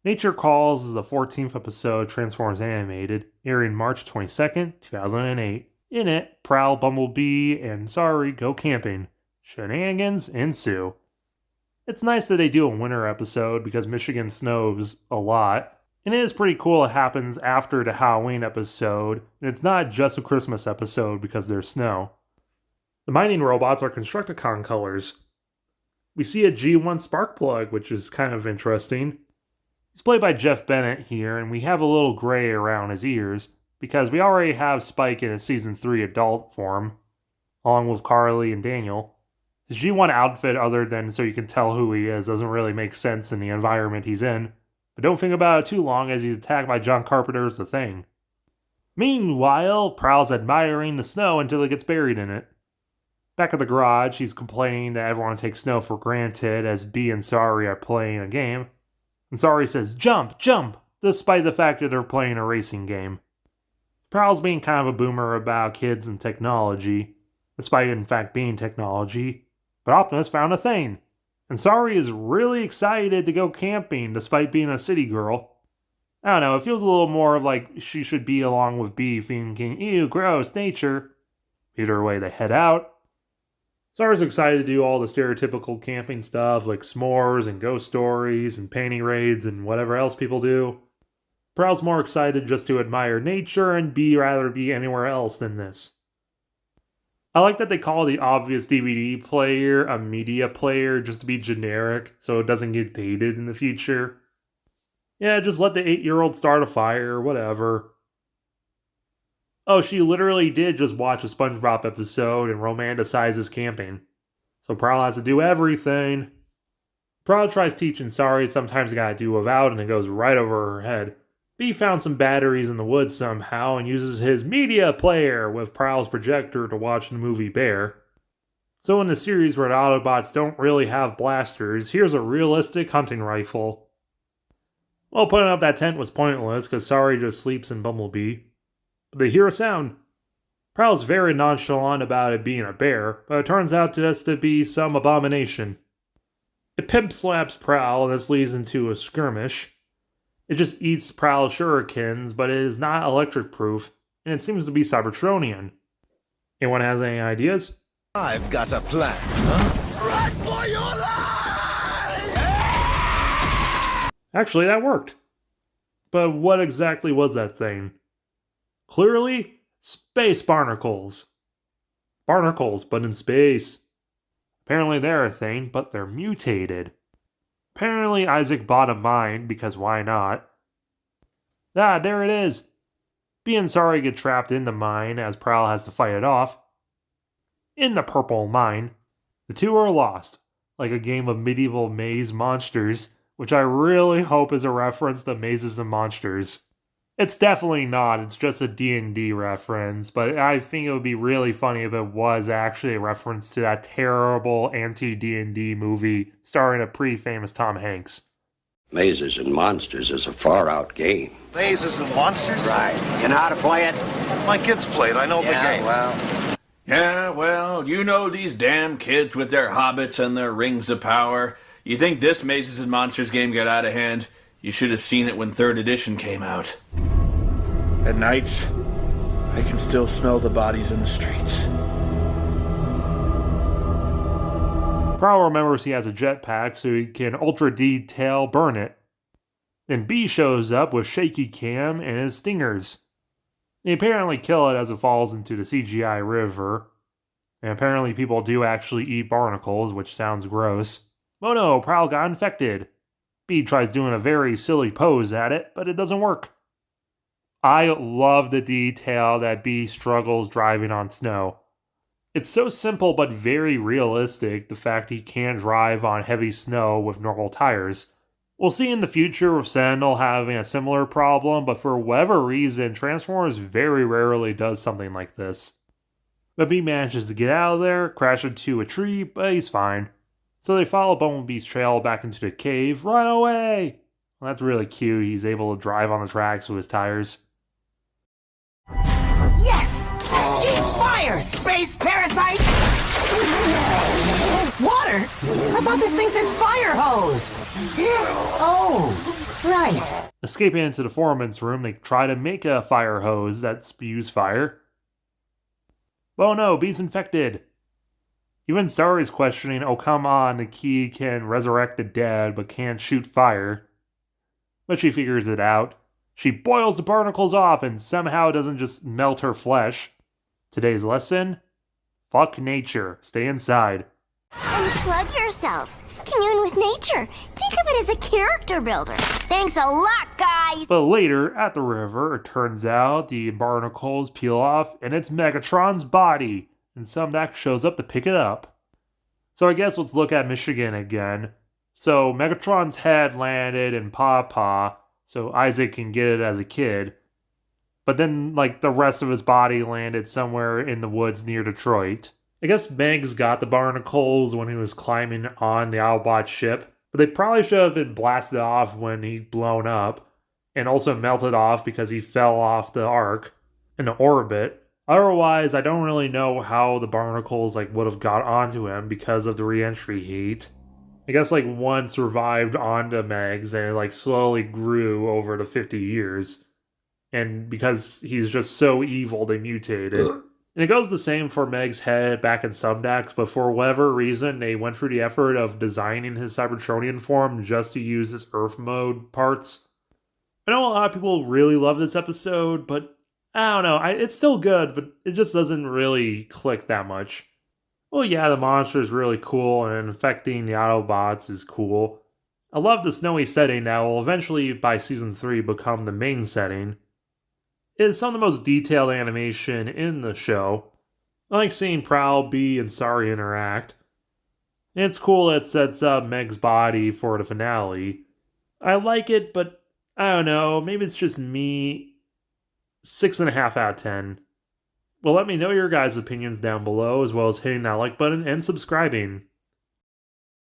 Nature Calls is the 14th episode Transformers Animated, airing March 22nd, 2008. In it, Prowl, Bumblebee, and s1e go camping. Shenanigans ensue. It's nice that they do a winter episode because Michigan snows a lot. And it is pretty cool it happens after the Halloween episode, and it's not just a Christmas episode because there's snow. The mining robots are Constructicon colors. We see a G1 spark plug, which is kind of interesting. He's played by Jeff Bennett here, and we have a little gray around his ears, because we already have Spike in his Season 3 adult form, along with Carly and Daniel. His G1 outfit, other than so you can tell who he is, doesn't really make sense in the environment he's in, but don't think about it too long as he's attacked by John Carpenter's The Thing. Meanwhile, Prowl's admiring the snow until it gets buried in it. Back at the garage, he's complaining that everyone takes snow for granted as Bee and s1e are playing a game. And s1e says, "Jump, jump!" despite the fact that they're playing a racing game. Prowl's being kind of a boomer about kids and technology, despite in fact being technology, but Optimus found a thing. And s1e is really excited to go camping despite being a city girl. I don't know, it feels a little more like she should be along with Bee thinking, "Ew, gross, nature." Either way, they head out. s1e's excited to do all the stereotypical camping stuff like s'mores and ghost stories and painting raids and whatever else people do. Prowl's more excited just to admire nature and Bee rather be anywhere else than this. I like that they call the obvious DVD player a media player just to be generic so it doesn't get dated in the future. Yeah, just let the 8-year-old start a fire, whatever. Oh, she literally did just watch a SpongeBob episode and romanticizes camping. So Prowl has to do everything. Prowl tries teaching s1e sometimes you gotta do without and it goes right over her head. Bee found some batteries in the woods somehow and uses his media player with Prowl's projector to watch the movie Bear. So in the series where the Autobots don't really have blasters, here's a realistic hunting rifle. Well, putting up that tent was pointless because s1e just sleeps in Bumblebee. They hear a sound. Prowl's very nonchalant about it being a bear, but it turns out just to be some abomination. It pimp slaps Prowl and this leads into a skirmish. It just eats Prowl's shurikens, but it is not electric proof, and it seems to be Cybertronian. Anyone has any ideas? I've got a plan, huh? Run for your life! Actually, that worked. But what exactly was that thing? Clearly, space barnacles. Barnacles, but in space. Apparently they're a thing, but they're mutated. Apparently Isaac bought a mine, because why not? Ah, there it is. Bee and s1e get trapped in the mine as Prowl has to fight it off. In the purple mine, the two are lost, like a game of medieval maze monsters, which I really hope is a reference to Mazes and Monsters. It's definitely not, it's just a D&D reference, but I think it would be really funny if it was actually a reference to that terrible anti-D&D movie starring a pretty famous Tom Hanks. Mazes and Monsters is a far-out game. Mazes and Monsters? Right. You know how to play it? My kids play it. I know the game. Yeah, well, you know these damn kids with their hobbits and their rings of power. You think this Mazes and Monsters game got out of hand? You should have seen it when 3rd edition came out. At nights, I can still smell the bodies in the streets. Prowl remembers he has a jetpack so he can ultra-detail burn it. Then Bee shows up with shaky cam and his stingers. They apparently kill it as it falls into the CGI river. And apparently people do actually eat barnacles, which sounds gross. Oh no, Prowl got infected. Bee tries doing a very silly pose at it, but it doesn't work. I love the detail that Bee struggles driving on snow. It's so simple but very realistic, the fact he can't drive on heavy snow with normal tires. We'll see in the future with Sentinel having a similar problem, but for whatever reason, Transformers very rarely does something like this. But Bee manages to get out of there, crash into a tree, but he's fine. So they follow Bumblebee's trail back into the cave. Run away! Well, that's really cute. He's able to drive on the tracks with his tires. Yes! Eat fire, space parasites! What? water? I thought this thing said fire hose. Oh, right. Escaping into the foreman's room, they try to make a fire hose that spews fire. Oh no, Bee's infected. Even Starry's questioning, oh come on, the key can resurrect the dead but can't shoot fire. But she figures it out. She boils the barnacles off and somehow doesn't just melt her flesh. Today's lesson? Fuck nature. Stay inside. Unplug yourselves. Commune with nature. Think of it as a character builder. Thanks a lot, guys! But later, at the river, it turns out the barnacles peel off and it's Megatron's body. And some Mech shows up to pick it up. So I guess let's look at Michigan again. So Megatron's head landed in Paw, so Isaac can get it as a kid. But then, like, the rest of his body landed somewhere in the woods near Detroit. I guess Megs got the barnacles when he was climbing on the Autobot ship, but they probably should have been blasted off when he blown up, and also melted off because he fell off the arc in the orbit. Otherwise, I don't really know how the barnacles, like, would have got onto him because of the re-entry heat. I guess, like, one survived onto Megs, and it, like, slowly grew over the 50 years. And because he's just so evil, they mutated. And it goes the same for Meg's head back in Subdax, but for whatever reason, they went through the effort of designing his Cybertronian form just to use his Earth mode parts. I know a lot of people really love this episode, but I don't know. It's still good, but it just doesn't really click that much. Well, yeah, the monster is really cool, and infecting the Autobots is cool. I love the snowy setting that will eventually, by Season 3, become the main setting. It's some of the most detailed animation in the show. I like seeing Prowl, Bee, and s1e interact. And it's cool that it sets up Meg's body for the finale. I like it, but I don't know, maybe it's just me. 6.5 out of 10. Well, let me know your guys' opinions down below, as well as hitting that like button and subscribing.